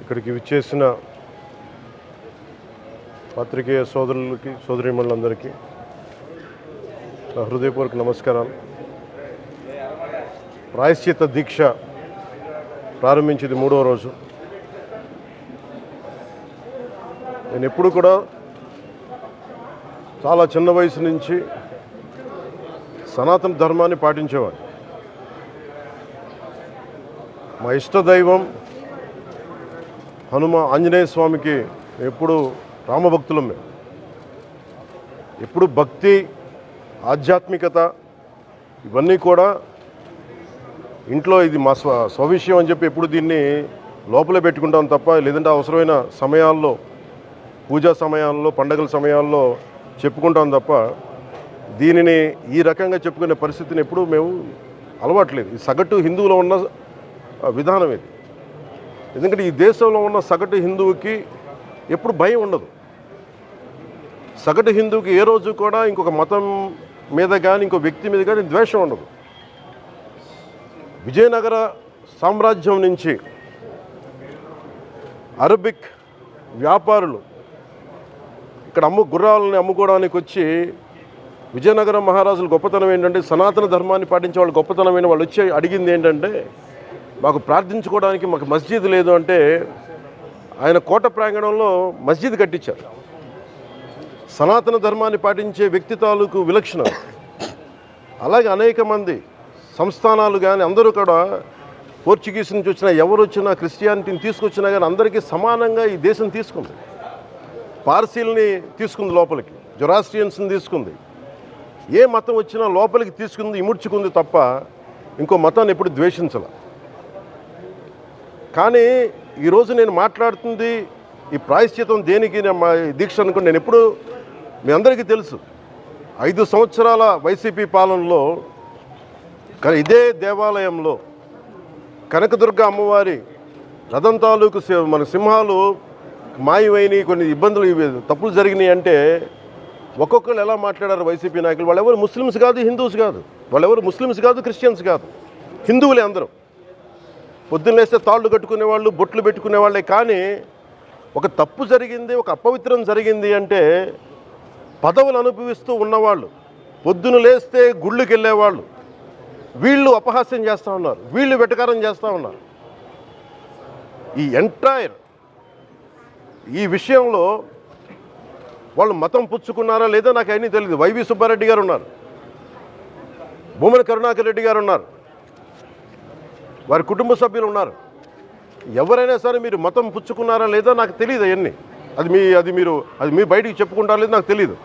ఇక్కడికి విచ్చేసిన పత్రికేయ సోదరులకి సోదరీమణులందరికీ నా హృదయపూర్వక నమస్కారాలు. ప్రాయశ్చిత్త దీక్ష ప్రారంభించింది 3వ రోజు. నేను ఎప్పుడు కూడా చాలా చిన్న వయసు నుంచి సనాతన ధర్మాన్ని పాటించేవాడిని. మా ఇష్టదైవం ఆంజనేయ స్వామికి ఎప్పుడు రామభక్తులం. మేము ఎప్పుడు భక్తి, ఆధ్యాత్మికత ఇవన్నీ కూడా ఇంట్లో ఇది మా స్వవిషయం అని చెప్పి ఎప్పుడు దీన్ని లోపలే పెట్టుకుంటాం తప్ప, లేదంటే అవసరమైన సమయాల్లో, పూజా సమయాల్లో, పండగల సమయాల్లో చెప్పుకుంటాం తప్ప దీనిని ఈ రకంగా చెప్పుకునే పరిస్థితిని ఎప్పుడు మేము అలవాట్లేదు. ఈ సగటు హిందువులో ఉన్న విధానం ఇది. ఎందుకంటే ఈ దేశంలో ఉన్న సగటు హిందువుకి ఎప్పుడు భయం ఉండదు. సగటు హిందువుకి ఏ రోజు కూడా ఇంకొక మతం మీద కానీ ఇంకో వ్యక్తి మీద కానీ ద్వేషం ఉండదు. విజయనగర సామ్రాజ్యం నుంచి అరబిక్ వ్యాపారులు ఇక్కడ గుర్రాలని అమ్ముకోవడానికి వచ్చి, విజయనగరం మహారాజుల గొప్పతనం ఏంటంటే సనాతన ధర్మాన్ని పాటించే వాళ్ళు గొప్పతనమైన వాళ్ళు వచ్చి అడిగింది ఏంటంటే, మాకు ప్రార్థించుకోవడానికి మాకు మస్జిద్ లేదు అంటే ఆయన కోట ప్రాంగణంలో మస్జిద్ కట్టించారు. సనాతన ధర్మాన్ని పాటించే వ్యక్తి తాలూకు విలక్షణం. అలాగే అనేక మంది సంస్థానాలు కానీ అందరూ కూడా పోర్చుగీస్ నుంచి వచ్చినా, ఎవరు వచ్చినా, క్రిస్టియానిటీని తీసుకొచ్చినా కానీ అందరికీ సమానంగా ఈ దేశం తీసుకుంది. పార్సీల్ని తీసుకుంది లోపలికి, జొరాస్ట్రియన్స్ని తీసుకుంది. ఏ మతం వచ్చినా లోపలికి తీసుకుంది, ఇముడ్చుకుంది తప్ప ఇంకో మతాన్ని ఎప్పుడు ద్వేషించాల. కానీ ఈరోజు నేను మాట్లాడుతుంది ఈ ప్రాయశ్చితం దేనికి, మా దీక్ష అనుకుని నేను ఎప్పుడు, మీ అందరికీ తెలుసు 5 సంవత్సరాల వైసీపీ పాలనలో ఇదే దేవాలయంలో కనకదుర్గ అమ్మవారి రథం తాలూకు మన సింహాలు మాయమైనవి, కొన్ని ఇబ్బందులు, తప్పులు జరిగినాయి అంటే ఒక్కొక్కరు ఎలా మాట్లాడారు వైసీపీ నాయకులు. వాళ్ళెవరు ముస్లిమ్స్ కాదు, హిందూస్ కాదు, వాళ్ళెవరు ముస్లిమ్స్ కాదు, క్రిస్టియన్స్ కాదు, హిందువులే అందరూ. పొద్దున్న లేస్తే తాళ్ళు కట్టుకునేవాళ్ళు, బొట్లు పెట్టుకునేవాళ్ళే. కానీ ఒక తప్పు జరిగింది, ఒక అపవిత్రం జరిగింది అంటే పదవులు అనుభవిస్తూ ఉన్నవాళ్ళు, పొద్దున లేస్తే గుళ్ళకి వెళ్ళేవాళ్ళు, వీళ్ళు అపహాస్యం చేస్తూ ఉన్నారు, వీళ్ళు వెటకారం చేస్తూ ఉన్నారు. ఈ ఎంటైర్ ఈ విషయంలో వాళ్ళు మతం పుచ్చుకున్నారా లేదా నాకు అన్నీ తెలియదు. వైవి సుబ్బారెడ్డి గారు ఉన్నారు, భూమన కరుణాకర్ రెడ్డి గారు ఉన్నారు, వారి కుటుంబ సభ్యులు ఉన్నారు. ఎవరైనా సరే మీరు మతం పుచ్చుకున్నారా లేదా నాకు తెలియదు. అవన్నీ అది మీ బయటికి చెప్పుకుంటారా లేదు నాకు తెలియదు.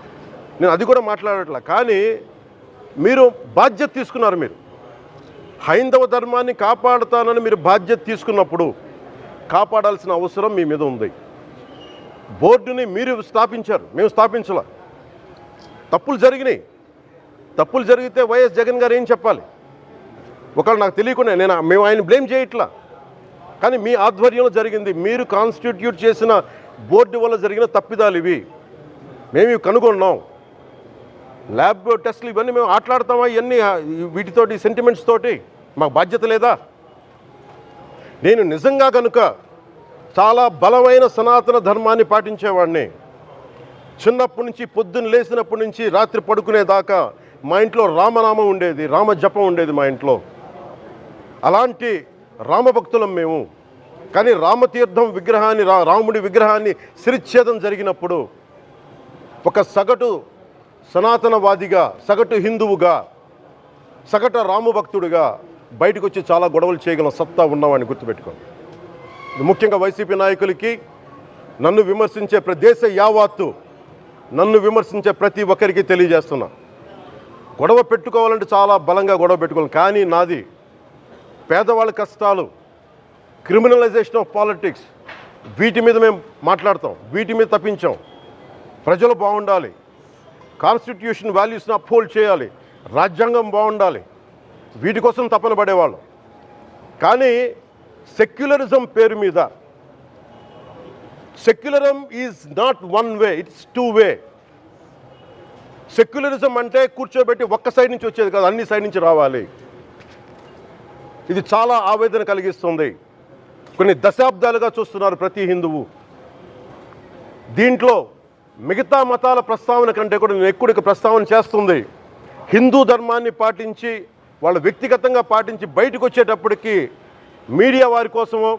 నేను అది కూడా మాట్లాడట్లా. కానీ మీరు బాధ్యత తీసుకున్నారు. మీరు హైందవ ధర్మాన్ని కాపాడుతానని మీరు బాధ్యత తీసుకున్నప్పుడు కాపాడాల్సిన అవసరం మీ మీద ఉంది. బోర్డుని మీరు స్థాపించారు, మేము స్థాపించాల. తప్పులు జరిగినాయి. తప్పులు జరిగితే వైఎస్ జగన్ గారు ఏం చెప్పాలి? ఒకవేళ నాకు తెలియకుండా మేము ఆయన బ్లేమ్ చేయట్లా. కానీ మీ ఆధ్వర్యంలో జరిగింది, మీరు కాన్స్టిట్యూట్ చేసిన బోర్డు వల్ల జరిగిన తప్పిదాలు ఇవి. మేము ఇవి కనుగొన్నాం. ల్యాబ్ టెస్టులు ఇవన్నీ మేము ఆటలాడతామా? ఇవన్నీ వీటితోటి సెంటిమెంట్స్ తోటి మాకు బాధ్యత లేదా? నేను నిజంగా కనుక చాలా బలమైన సనాతన ధర్మాన్ని పాటించేవాడిని. చిన్నప్పటి నుంచి, పొద్దున్న లేచినప్పటి నుంచి రాత్రి పడుకునేదాకా మా ఇంట్లో రామనామం ఉండేది, రామ జపం ఉండేది మా ఇంట్లో. అలాంటి రామభక్తులం మేము. కానీ రామతీర్థం విగ్రహాన్ని, రాముడి విగ్రహాన్ని శిరచ్ఛేదం జరిగినప్పుడు ఒక సగటు సనాతనవాదిగా, సగటు హిందువుగా, సగటు రామభక్తుడిగా బయటకు వచ్చి చాలా గొడవలు చేయగలం సత్తా ఉన్నవాడిని గుర్తుపెట్టుకోండి. ముఖ్యంగా వైసీపీ నాయకులకి, నన్ను విమర్శించే దేశ యావత్తు నన్ను విమర్శించే ప్రతి ఒక్కరికి తెలియజేస్తున్నా, గొడవ పెట్టుకోవాలంటే చాలా బలంగా గొడవ పెట్టుకోవాలి. కానీ నాది పేదవాళ్ళ కష్టాలు, క్రిమినలైజేషన్ ఆఫ్ పాలిటిక్స్, వీటి మీద మేము మాట్లాడతాం, వీటి మీద తప్పించాం. ప్రజలు బాగుండాలి, కాన్స్టిట్యూషన్ వాల్యూస్ని అప్హోల్డ్ చేయాలి, రాజ్యాంగం బాగుండాలి, వీటి కోసం తపన పడేవాళ్ళం. కానీ సెక్యులరిజం పేరు మీద, secularism is not one way, it's 2 way. Secularism అంటే కూర్చోబెట్టి ఒక్క సైడ్ నుంచి వచ్చేది కాదు, అన్ని సైడ్ నుంచి రావాలి. ఇది చాలా ఆవేదన కలిగిస్తుంది. కొన్ని దశాబ్దాలుగా చూస్తున్నారు ప్రతి హిందువు. దీంట్లో మిగతా మతాల ప్రస్తావన కంటే కూడా నేను ఎక్కువ ప్రస్తావన చేస్తుంది హిందూ ధర్మాన్ని పాటించి వాళ్ళు వ్యక్తిగతంగా పాటించి బయటకు వచ్చేటప్పటికి మీడియా వారి కోసమో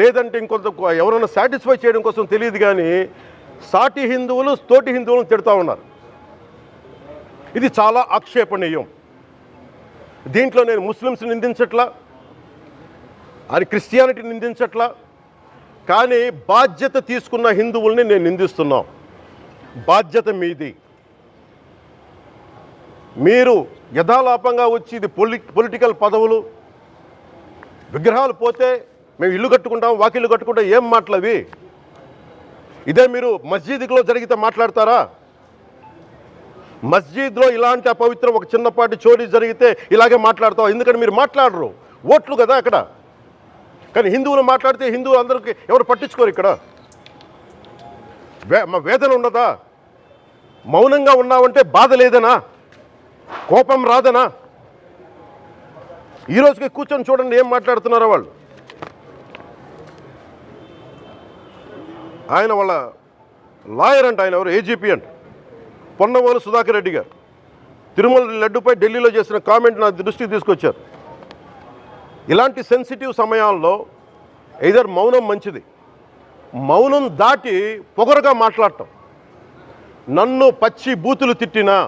లేదంటే ఇంకొంత ఎవరైనా సాటిస్ఫై చేయడం కోసం తెలియదు, కానీ సాటి హిందువులు తోటి హిందువులను తిడతా ఉన్నారు. ఇది చాలా ఆక్షేపణీయం. దీంట్లో నేను ముస్లిమ్స్ నిందించట్లా, అది క్రిస్టియానిటీ నిందించట్లా, కానీ బాధ్యత తీసుకున్న హిందువుల్ని నేను నిందిస్తున్నాం. బాధ్యత మీది. మీరు యథాలాపంగా వచ్చి ఇది పొలిటికల్ పదవులు, విగ్రహాలు పోతే మేము ఇల్లు కట్టుకుంటాం, వాకిళ్ళు కట్టుకుంటాం, ఏం మాటలవి? ఇదే మీరు మస్జిద్లో జరిగితే మాట్లాడతారా? మస్జిద్లో ఇలాంటి అపవిత్రం ఒక చిన్నపాటి చోరీ జరిగితే ఇలాగే మాట్లాడతాం. ఎందుకంటే మీరు మాట్లాడరు, ఓట్లు కదా అక్కడ. కానీ హిందువులు మాట్లాడితే హిందువులు అందరికీ ఎవరు పట్టించుకోరు. ఇక్కడ మా వేదన ఉండదా? మౌనంగా ఉన్నామంటే బాధ లేదనా? కోపం రాదనా? ఈ రోజుకి కూర్చొని చూడండి ఏం మాట్లాడుతున్నారో వాళ్ళు. ఆయన వాళ్ళ లాయర్ అంట, ఆయన ఎవరు ఏజీపీ అంట, పొన్నవోలు సుధాకర్ రెడ్డి గారు తిరుమల లడ్డుపై ఢిల్లీలో చేసిన కామెంట్ నా దృష్టికి తీసుకొచ్చారు. ఇలాంటి సెన్సిటివ్ సమయాల్లో ఎయిదర్ మౌనం మంచిది, మౌనం దాటి పొగరుగా మాట్లాడటం, నన్ను పచ్చి బూతులు తిట్టినా,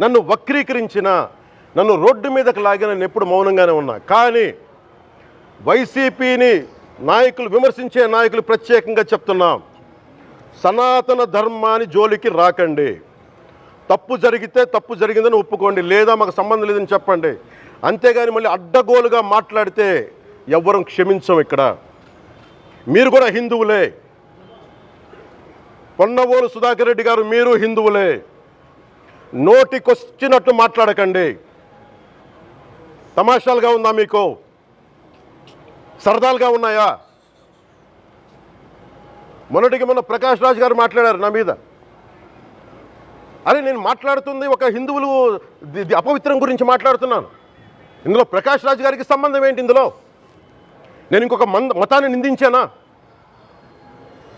నన్ను వక్రీకరించినా, నన్ను రోడ్డు మీదకి లాగిన నేను ఎప్పుడు మౌనంగానే ఉన్నా. కానీ వైసీపీని నాయకులు విమర్శించే నాయకులు ప్రత్యేకంగా చెప్తున్నాం, సనాతన ధర్మాన్ని జోలికి రాకండి. తప్పు జరిగితే తప్పు జరిగిందని ఒప్పుకోండి, లేదా మాకు సంబంధం లేదని చెప్పండి. అంతేగాని మళ్ళీ అడ్డగోలుగా మాట్లాడితే ఎవ్వరం క్షమించం. ఇక్కడ మీరు కూడా హిందువులే. పొన్నవోలు సుధాకర్ రెడ్డి గారు మీరు హిందువులే. నోటికొచ్చినట్టు మాట్లాడకండి. తమాషాలుగా ఉందా మీకు? సరదాలుగా ఉన్నాయా? మొన్నటికి మొన్న ప్రకాష్ రాజ్ గారు మాట్లాడారు నా మీద. అరే నేను మాట్లాడుతుంది ఒక హిందువులు అపవిత్రం గురించి మాట్లాడుతున్నాను. ఇందులో ప్రకాష్ రాజ్ గారికి సంబంధం ఏంటి? ఇందులో నేను ఇంకొక మతాన్ని నిందించానా?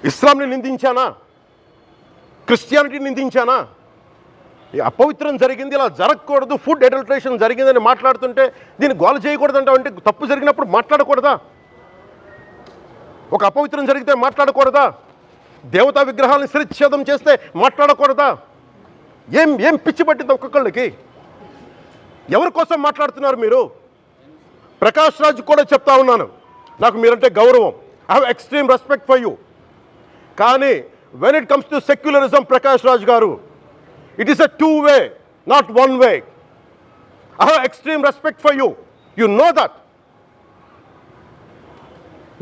ఇస్లాంని నిందించానా? క్రిస్టియానిటీని నిందించానా? అపవిత్రం జరిగింది, ఇలా జరగకూడదు, ఫుడ్ అడల్ట్రేషన్ జరిగిందని మాట్లాడుతుంటే దీన్ని గోల చేయకూడదంట. అంటే తప్పు జరిగినప్పుడు మాట్లాడకూడదా? ఒక అపవిత్రం జరిగితే మాట్లాడకూడదా? దేవతా విగ్రహాలను శిరచ్ఛేదం చేస్తే మాట్లాడకూడదా? ఏం ఏం పిచ్చి పట్టింది ఒక్కొక్కళ్ళకి? ఎవరి కోసం మాట్లాడుతున్నారు మీరు? ప్రకాష్ రాజ్ కూడా చెప్తా ఉన్నాను, నాకు మీరంటే గౌరవం. I have extreme respect for you. కానీ when it comes to secularism, Prakash Raj garu, it is a two-way, not one-way. I have extreme respect for you. You know that.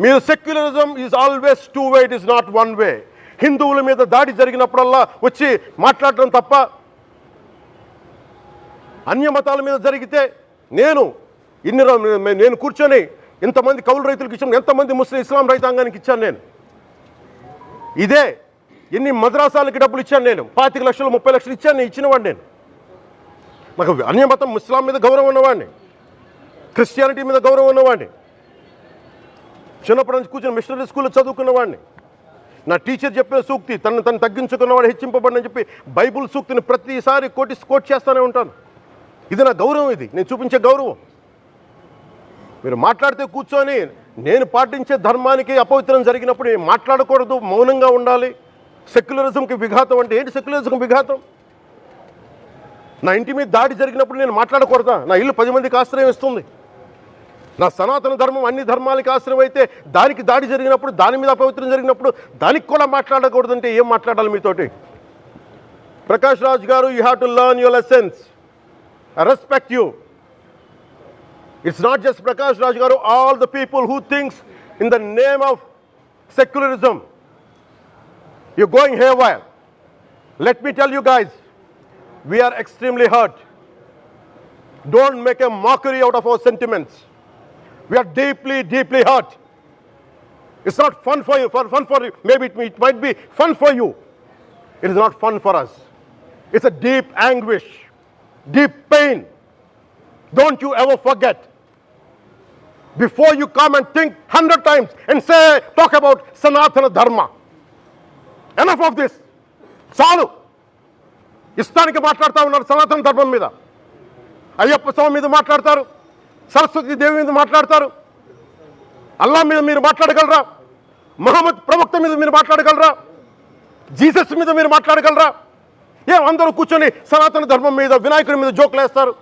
Mere secularism is always two-way, it is not one-way. హిందువుల మీద దాడి జరిగినప్పుడల్లా వచ్చి మాట్లాడటం తప్ప, అన్య మతాల మీద జరిగితే నేను కూర్చొని ఇంతమంది కౌలు రైతులకు ఇచ్చాను, ఎంతమంది ముస్లిం ఇస్లాం రైతాంగానికి ఇచ్చాను నేను. ఇదే ఎన్ని మద్రాసాలకి డబ్బులు ఇచ్చాను నేను, 25 లక్షలు 30 లక్షలు ఇచ్చాను, నేను ఇచ్చినవాడిని. నేను నాకు అన్యమతం ఇస్లాం మీద గౌరవం ఉన్నవాడిని, క్రిస్టియానిటీ మీద గౌరవం ఉన్నవాడిని, చిన్నప్పటి నుంచి కూర్చొని మిషనరీ స్కూల్లో చదువుకున్నవాడిని. నా టీచర్ చెప్పిన సూక్తి, తను తగ్గించుకున్నవాడు హెచ్చింపబడినని చెప్పి బైబుల్ సూక్తిని ప్రతిసారి కోట్ చేస్తూనే ఉంటాను. ఇది నా గౌరవం, ఇది నేను చూపించే గౌరవం. మీరు మాట్లాడితే కూర్చొని నేను పాటించే ధర్మానికి అపవిత్రం జరిగినప్పుడు మాట్లాడకూడదు, మౌనంగా ఉండాలి. సెక్యులరిజంకి విఘాతం అంటే ఏంటి? సెక్యులరిజంకి విఘాతం నా ఇంటి మీద దాడి జరిగినప్పుడు నేను మాట్లాడకూడదా? నా ఇల్లు 10 మందికి ఆశ్రయం ఇస్తుంది. నా సనాతన ధర్మం అన్ని ధర్మాలకి ఆశ్రయం అయితే దానికి దాడి జరిగినప్పుడు, దాని మీద అపవిత్రం జరిగినప్పుడు దానికి కూడా మాట్లాడకూడదంటే ఏం మాట్లాడాలి మీతోటి? Prakash Raj garu, you have to learn your lessons. I respect you. It's not just Prakash Raj garu, all the people who thinks in the name of secularism you're going haywire. Let me tell you guys, we are extremely hurt. Don't make a mockery out of our sentiments. We are deeply, deeply hurt. It's not fun for you. Fun for you. Maybe it might be fun for you. It is not fun for us. It's a deep anguish, deep pain. Don't you ever forget. Before you come and think 100 times and say, talk about Sanatana Dharma. Enough of this. చాలు. ఇష్టానికి మాట్లాడుతూ ఉన్నారు సనాతన ధర్మం మీద. అయ్యప్ప స్వామి మీద మాట్లాడతారు, సరస్వతి దేవి మీద మాట్లాడతారు, అల్లా మీద మీరు మాట్లాడగలరా? మహమ్మద్ ప్రవక్త మీద మీరు మాట్లాడగలరా? జీసస్ మీద మీరు మాట్లాడగలరా? అందరూ కూర్చొని సనాతన ధర్మం మీద, వినాయకుడి మీద జోకులు వేస్తారు,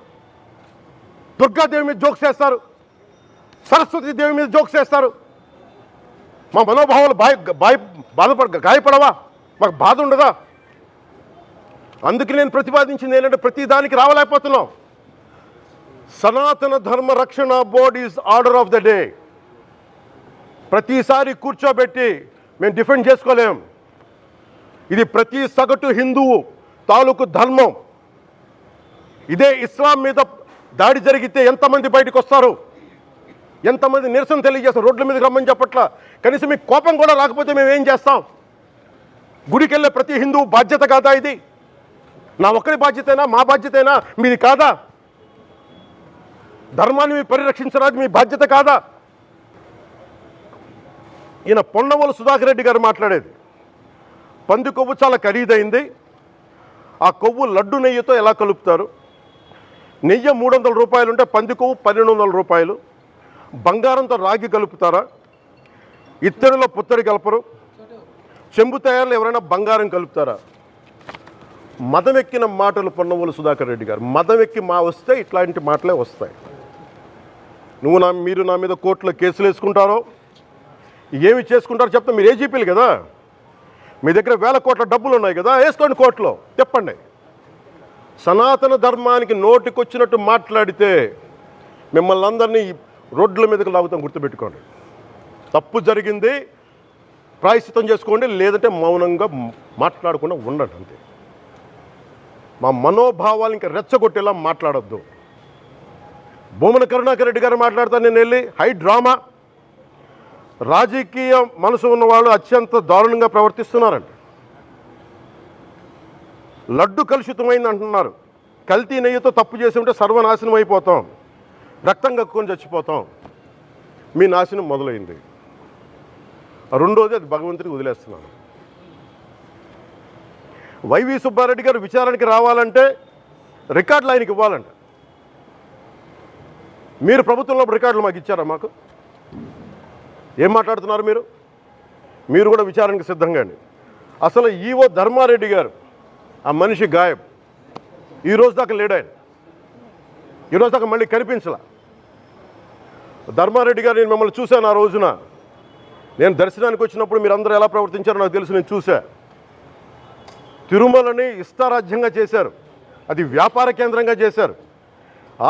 దుర్గాదేవి మీద జోక్స్ వేస్తారు, సరస్వతి దేవి మీద జోక్స్ వేస్తారు. మా మనోభావాలు గాయపడవా? మాకు బాధ ఉండదా? అందుకే నేను ప్రతిపాదించింది ఏంటంటే ప్రతి దానికి రావలేకపోతున్నాం. సనాతన ధర్మ రక్షణ board is order of the day. ప్రతిసారి కూర్చోబెట్టి మేము డిఫెండ్ చేసుకోలేం. ఇది ప్రతి సగటు హిందువు తాలూకు ధర్మం. ఇదే ఇస్లాం మీద దాడి జరిగితే ఎంతమంది బయటకు వస్తారు, ఎంతమంది నిరసన తెలియజేస్తారు, రోడ్ల మీదకి రమ్మని చెప్పట్ల. కనీసం మీకు కోపం కూడా రాకపోతే మేము ఏం చేస్తాం? గుడికి వెళ్ళే ప్రతి హిందువు బాధ్యత కాదా ఇది? నా ఒక్కరి బాధ్యతైనా, మా బాధ్యతైనా మీది కాదా? ధర్మాన్ని మీరు పరిరక్షించడానికి మీ బాధ్యత కాదా? ఈయన పొన్నవోలు సుధాకర్ రెడ్డి గారు మాట్లాడేది, పంది కొవ్వు చాలా ఖరీదైంది, ఆ కొవ్వు లడ్డు నెయ్యితో ఎలా కలుపుతారు? నెయ్యి 300 రూపాయలు ఉంటే పంది కొవ్వు 1200 రూపాయలు. బంగారంతో రాగి కలుపుతారా? ఇత్తడిలో పుత్తడి కలపరు. చెంబు తయారులో ఎవరైనా బంగారం కలుపుతారా? మదం ఎక్కిన మాటలు పొన్నవోలు సుధాకర్ రెడ్డి గారు. మదం ఎక్కి వస్తే ఇట్లాంటి మాటలే వస్తాయి. మీరు నా మీద కోర్టులో కేసులు వేసుకుంటారో ఏమి చేసుకుంటారో చెప్తే మీరు ఏజీపీలు కదా, మీ దగ్గర వేల కోట్ల డబ్బులు ఉన్నాయి కదా, వేసుకోండి కోర్టులో, చెప్పండి. సనాతన ధర్మానికి నోటికొచ్చినట్టు మాట్లాడితే మిమ్మల్ని అందరినీ రోడ్ల మీదకి లాగుతాం, గుర్తుపెట్టుకోండి. తప్పు జరిగింది, ప్రాయశ్చిత్తం చేసుకోండి, లేదంటే మౌనంగా మాట్లాడకుండా ఉండండి అంతే. మా మనోభావాలు ఇంకా రెచ్చగొట్టేలా మాట్లాడొద్దు. భూమన కరుణాకర్ రెడ్డి గారు మాట్లాడతాను నేను వెళ్ళి హై డ్రామా, రాజకీయ మనసు ఉన్న వాళ్ళు అత్యంత దారుణంగా ప్రవర్తిస్తున్నారండి. లడ్డు కలుషితమైంది అంటున్నారు. కల్తీ నెయ్యితో తప్పు చేసి ఉంటే సర్వనాశనం అయిపోతాం, రక్తం కక్కుని చచ్చిపోతాం. మీ నాశనం మొదలైంది. రెండోది అది భగవంతుడికి వదిలేస్తున్నాను. వైవి సుబ్బారెడ్డి గారు విచారణకి రావాలంటే రికార్డులు ఆయనకి ఇవ్వాలంట. మీరు ప్రభుత్వంలో రికార్డులు మాకు ఇచ్చారా? మాకు ఏం మాట్లాడుతున్నారు మీరు? మీరు కూడా విచారణకి సిద్ధంగా అండి. అసలు ఈవో ధర్మారెడ్డి గారు, ఆ మనిషి గాయబ్, ఈరోజు దాకా లేడు ఆయన. ఈరోజు దాకా మళ్ళీ కనిపించలా. ధర్మారెడ్డి గారు నేను మిమ్మల్ని చూశాను ఆ రోజున. నేను దర్శనానికి వచ్చినప్పుడు మీరు అందరూ ఎలా ప్రవర్తించారో నాకు తెలుసు, నేను చూసా. తిరుమలని ఇష్టారాజ్యంగా చేశారు, అది వ్యాపార కేంద్రంగా చేశారు,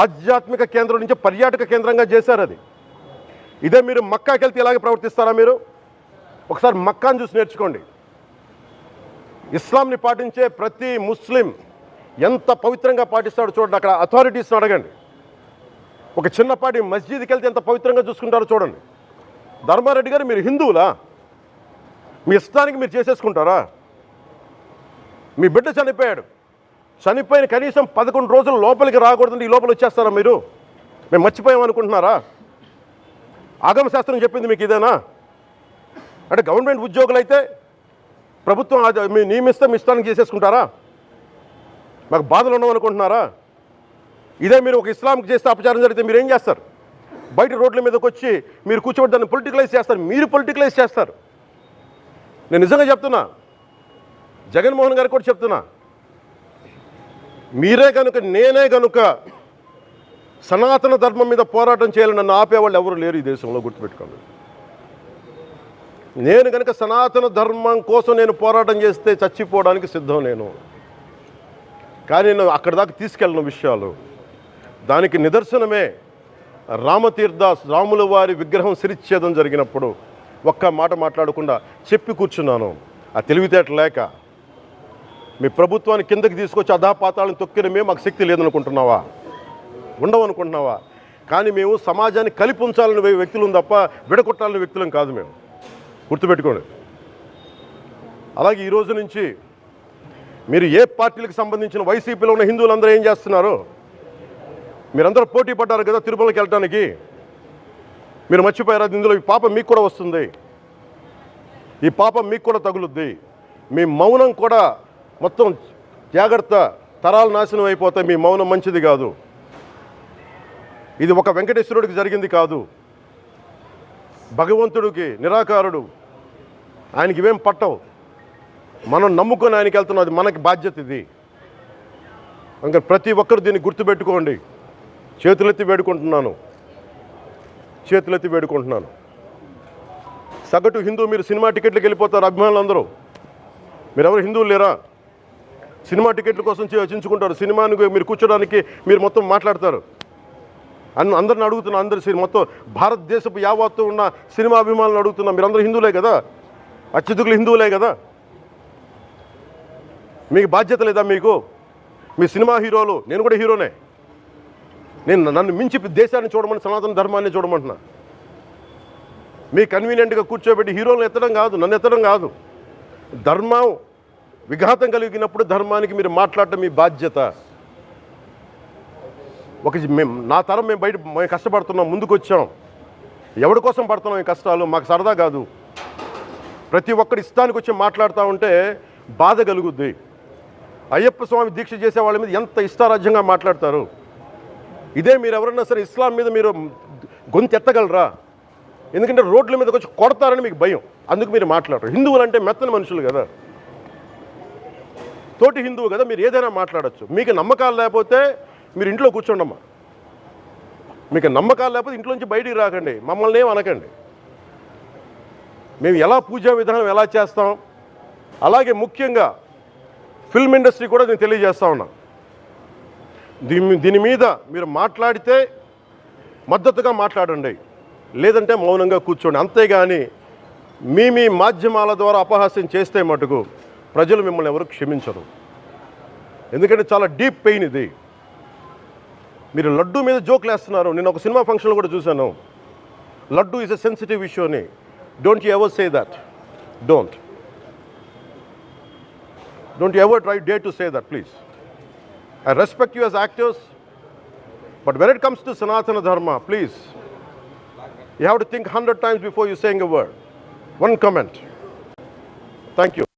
ఆధ్యాత్మిక కేంద్రం నుంచి పర్యాటక కేంద్రంగా చేశారు అది. ఇదే మీరు మక్కాకి వెళ్తే ఇలాగే ప్రవర్తిస్తారా? మీరు ఒకసారి మక్కాను చూసి నేర్చుకోండి. ఇస్లాంని పాటించే ప్రతి ముస్లిం ఎంత పవిత్రంగా పాటిస్తాడో చూడండి. అక్కడ అథారిటీస్ని అడగండి. ఒక చిన్నపాటి మస్జిద్కి వెళ్తే ఎంత పవిత్రంగా చూసుకుంటారో చూడండి. ధర్మారెడ్డి గారు మీరు హిందువులా? మీ ఇష్టానికి మీరు చేసేసుకుంటారా? మీ బిడ్డ చనిపోయాడు, చనిపోయిన కనీసం 11 రోజులు లోపలికి రాకూడదండి, ఈ లోపల వచ్చేస్తారా మీరు? మేము మర్చిపోయామనుకుంటున్నారా? ఆగమశాస్త్రం చెప్పింది మీకు ఇదేనా? అంటే గవర్నమెంట్ ఉద్యోగులు అయితే ప్రభుత్వం మీ నియమిస్తే మీ ఇష్టానికి చేసేసుకుంటారా? మాకు బాధలు ఉండవనుకుంటున్నారా? ఇదే మీరు ఒక ఇస్లాంకి చేస్తే అపచారం జరిగితే మీరు ఏం చేస్తారు? బయట రోడ్ల మీదకి వచ్చి మీరు కూర్చోబెట్టి దాన్ని పొలిటికలైజ్ చేస్తారు. మీరు పొలిటికలైజ్ చేస్తారు. నేను నిజంగా చెప్తున్నా, జగన్మోహన్ గారికి కూడా చెప్తున్నా, మీరే కనుక నేనే కనుక సనాతన ధర్మం మీద పోరాటం చేయాలని నన్ను ఆపేవాళ్ళు ఎవరు లేరు ఈ దేశంలో, గుర్తుపెట్టుకోండి. నేను కనుక సనాతన ధర్మం కోసం నేను పోరాటం చేస్తే చచ్చిపోవడానికి సిద్ధం నేను. కానీ నేను అక్కడ దాకా తీసుకెళ్ళిన విషయాలు, దానికి నిదర్శనమే రామతీర్థాస్ రాముల వారి విగ్రహం శిరిచ్ఛేదం జరిగినప్పుడు ఒక్క మాట మాట్లాడకుండా చెప్పి కూర్చున్నాను. ఆ తెలివితేట లేక మీ ప్రభుత్వాన్ని కిందకి తీసుకొచ్చి అధాపాతాలను తొక్కిన మేము మాకు శక్తి లేదనుకుంటున్నావా? ఉండవనుకుంటున్నావా? కానీ మేము సమాజాన్ని కలిపి ఉంచాలని వ్యక్తులం తప్ప విడగొట్టాలని వ్యక్తులం కాదు మేము, గుర్తుపెట్టుకోండి. అలాగే ఈరోజు నుంచి మీరు ఏ పార్టీలకు సంబంధించిన వైసీపీలో ఉన్న హిందువులందరూ ఏం చేస్తున్నారు? మీరందరూ పోటీ పడ్డారు కదా తిరుమలకి వెళ్ళడానికి. మీరు మర్చిపోయారు, ఇందులో ఈ పాపం మీకు కూడా వస్తుంది, ఈ పాపం మీకు కూడా తగులుద్ది. మీ మౌనం కూడా మొత్తం జాగ్రత్త, తరాలు నాశనం అయిపోతాయి. మీ మౌనం మంచిది కాదు. ఇది ఒక వెంకటేశ్వరుడికి జరిగింది కాదు, భగవంతుడికి, నిరాకారుడు, ఆయనకి ఇవేం పట్టవు. మనం నమ్ముకొని ఆయనకి వెళ్తున్నాం, అది మనకి బాధ్యత. ఇది ఇంకా ప్రతి ఒక్కరు దీన్ని గుర్తుపెట్టుకోండి. చేతులెత్తి వేడుకుంటున్నాను, చేతులెత్తి వేడుకుంటున్నాను. సగటు హిందూ మీరు సినిమా టికెట్లకు వెళ్ళిపోతారు. అభిమానులు అందరూ మీరెవరు హిందువులు లేరా? సినిమా టికెట్ల కోసం చించుకుంటారు. సినిమాని మీరు కూర్చోడానికి మీరు మొత్తం మాట్లాడతారు. అందరిని అడుగుతున్నా, అందరు మొత్తం భారతదేశపు యావత్తు ఉన్న సినిమా అభిమానులను అడుగుతున్నా, మీరందరూ హిందువులే కదా, అత్యధికులు హిందువులే కదా, మీకు బాధ్యత లేదా? మీకు మీ సినిమా హీరోలు, నేను కూడా హీరోనే, నన్ను మించి దేశాన్ని చూడమని, సనాతన ధర్మాన్ని చూడమంటున్నా. మీ కన్వీనియంట్గా కూర్చోబెట్టి హీరోలను ఎత్తడం కాదు, నన్ను ఎత్తడం కాదు. ధర్మం విఘాతం కలిగినప్పుడు ధర్మానికి మీరు మాట్లాడటం మీ బాధ్యత. నా తరం మేము కష్టపడుతున్నాం, ముందుకు వచ్చాం. ఎవరి కోసం పడుతున్నాం ఈ కష్టాలు? మాకు సరదా కాదు. ప్రతి ఒక్కరి ఇష్టానికి వచ్చి మాట్లాడుతూ ఉంటే బాధ కలుగుద్ది. అయ్యప్ప స్వామి దీక్ష చేసే వాళ్ళ మీద ఎంత ఇష్టారాజ్యంగా మాట్లాడతారు. ఇదే మీరు ఎవరన్నా సరే ఇస్లాం మీద మీరు గొంతు ఎత్తగలరా? ఎందుకంటే రోడ్ల మీదకి వచ్చి కొడతారని మీకు భయం, అందుకు మీరు మాట్లాడరు. హిందువులు అంటే మెత్తని మనుషులు కదా, తోటి హిందువు కదా, మీరు ఏదైనా మాట్లాడచ్చు. మీకు నమ్మకాలు లేకపోతే మీరు ఇంట్లో కూర్చోండమ్మా. మీకు నమ్మకాలు లేకపోతే ఇంట్లో నుంచి బయటికి రాకండి, మమ్మల్ని ఏం అనకండి. మేము ఎలా పూజా విధానం ఎలా చేస్తాం, అలాగే ముఖ్యంగా ఫిల్మ్ ఇండస్ట్రీ కూడా నేను తెలియజేస్తా ఉన్నా. దీని మీద మీరు మాట్లాడితే మద్దతుగా మాట్లాడండి, లేదంటే మౌనంగా కూర్చోండి. అంతేగాని మీ మాధ్యమాల ద్వారా అపహాస్యం చేస్తే మటుకు ప్రజలు మిమ్మల్ని ఎవరు క్షమించరు. ఎందుకంటే చాలా డీప్ పెయిన్ ఇది. మీరు లడ్డు మీద జోక్లు వేస్తున్నారు. నేను ఒక సినిమా ఫంక్షన్లో కూడా చూశాను. Laddu is a sensitive issue అని. Don't you ever say that. Don't you ever dare to say that, please. I respect you as actors, but when it comes to Sanatana Dharma, please, you have to think 100 times before you saying a word. One comment. Thank you.